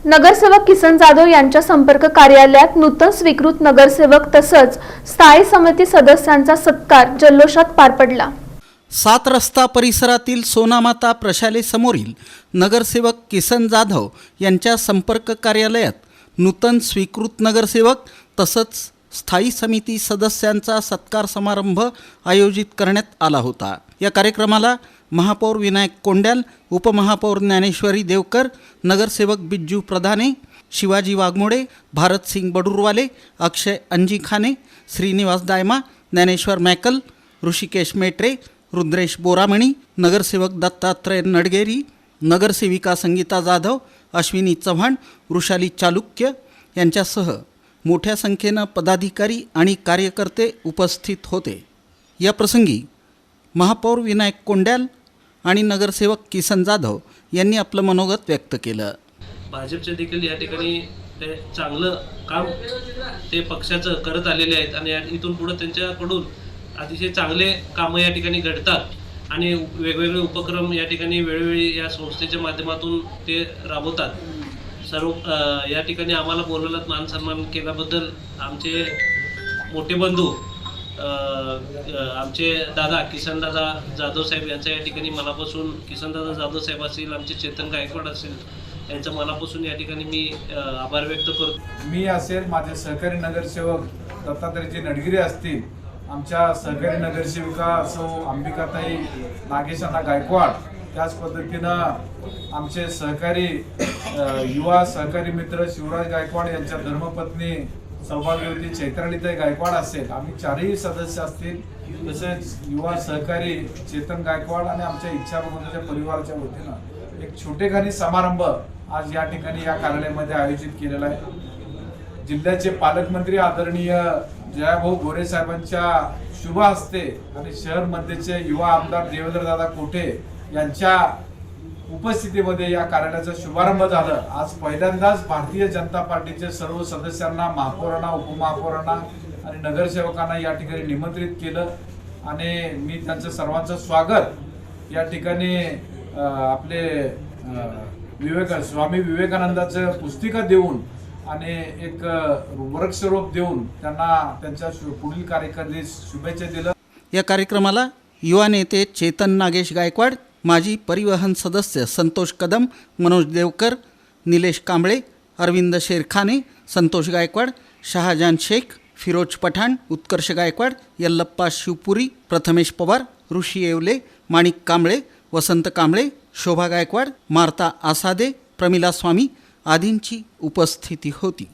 नगरसेवक किसन जाधव यांच्या संपर्क कार्यालयात नूतन स्वीकृत नगरसेवक तसंच स्थायी समिती सदस्यांचा सत्कार जल्लोषात पार पडला। 7 रस्ता परिसरातील सोनामाता प्रशालेसमोरील नगरसेवक किसन जाधव यांच्या संपर्क कार्यालयात नूतन स्वीकृत नगरसेवक तसंच स्थायी समिती सदस्यांचा सत्कार समारंभ आयोजित करण्यात आला होता। या कार्यक्रमाला महापौर विनायक कोंड्याल, उपमहापौर ज्ञानेश्वरी देवकर, नगरसेवक बिज्जू प्रधाने, शिवाजी वाघमोडे, भारत सिंग बडूरवाले, अक्षय अंजीखाने, श्रीनिवास दायमा, ज्ञानेश्वर मैकल, ऋषिकेश मेट्रे, रुद्रेश बोरामणी, नगरसेवक दत्तात्रय नडगेरी, नगरसेविका संगीता जाधव, अश्विनी चव्हाण, वृषाली चालुक्य यांच्यासह मोठ्या संख्येनं पदाधिकारी आणि कार्यकर्ते उपस्थित होते। या प्रसंगी महापौर विनायक कोंड्याल आणि नगरसेवक किसन जाधव यांनी आपलं मनोगत व्यक्त केलं। भाजपचे देखील या ठिकाणी ते चांगलं काम ते पक्षाचं करत आलेले आहेत आणि इथून पुढे त्यांच्याकडून अतिशय चांगले कामं या ठिकाणी घडतात आणि वेगवेगळे उपक्रम या ठिकाणी वेळोवेळी या संस्थेच्या माध्यमातून ते राबवतात। सर्व या ठिकाणी आम्हाला बोलवलं, मान सन्मान केल्याबद्दल आमचे मोठे बंधू आमचे दादा किसन दादा जाधव साहेब यांचा या ठिकाणी मनापासून, किसन दादा जाधव साहेब असतील, आमचे चेतन गायकवाड असेल, यांच्या मनापासून या ठिकाणी मी आभार व्यक्त करतो। मी असेल, माझे सहकारी नगरसेवक दत्तात्रयजी नडगिरे असतील, आमच्या सहकारी नगरसेविका सौ अंबिकाताई नागेशांना गायकवाड, त्याच पद्धतीनं आमचे सहकारी युवा सहकारी मित्र शिवराज गायकवाड यांच्या धर्मपत्नी सौभाग्यवती चैत्रालीताई गायकवाड असेल, आम्ही 4ही सदस्य असतील, तसेच युवा सहकारी चेतन गायकवाड आणि आमच्या इच्छाबंधूच्या परिवाराच्या वतीनं एक छोटेखानी समारंभ आज या ठिकाणी या कार्यालयामध्ये आयोजित केलेला आहे। जिल्ह्याचे पालकमंत्री आदरणीय जयाभाऊ गोरे साहेबांच्या शुभ हस्ते आणि शहर मध्येचे युवा आमदार देवेंद्रदादा कोठे यांच्या उपस्थितीमध्ये या कार्यालयाचा शुभारंभ झाला। आज पहिल्यांदाच भारतीय जनता पार्टीचे सर्व सदस्यांना, महापौरांना, उपमहापौरांना आणि नगरसेवकांना या ठिकाणी निमंत्रित केलं आणि मी त्यांचं सर्वांचं स्वागत या ठिकाणी आपले स्वामी विवेकानंदाचं पुस्तिका देऊन आणि एक वृक्षरोप देऊन त्यांना त्यांच्या पुढील कार्यकारिणीस शुभेच्छा दिल्या। या कार्यक्रमाला युवा नेते चेतन नागेश गायकवाड, माजी परिवहन सदस्य संतोष कदम, मनोज देवकर, निलेश कांबळे, अरविंद शेरखाने, संतोष गायकवाड, शहाजान शेख, फिरोज पठाण, उत्कर्ष गायकवाड, यल्लप्पा शिवपुरी, प्रथमेश पवार, ऋषी येवले, माणिक कांबळे, वसंत कांबळे, शोभा गायकवाड, मार्ता आसादे, प्रमिला स्वामी आदींची उपस्थिती होती।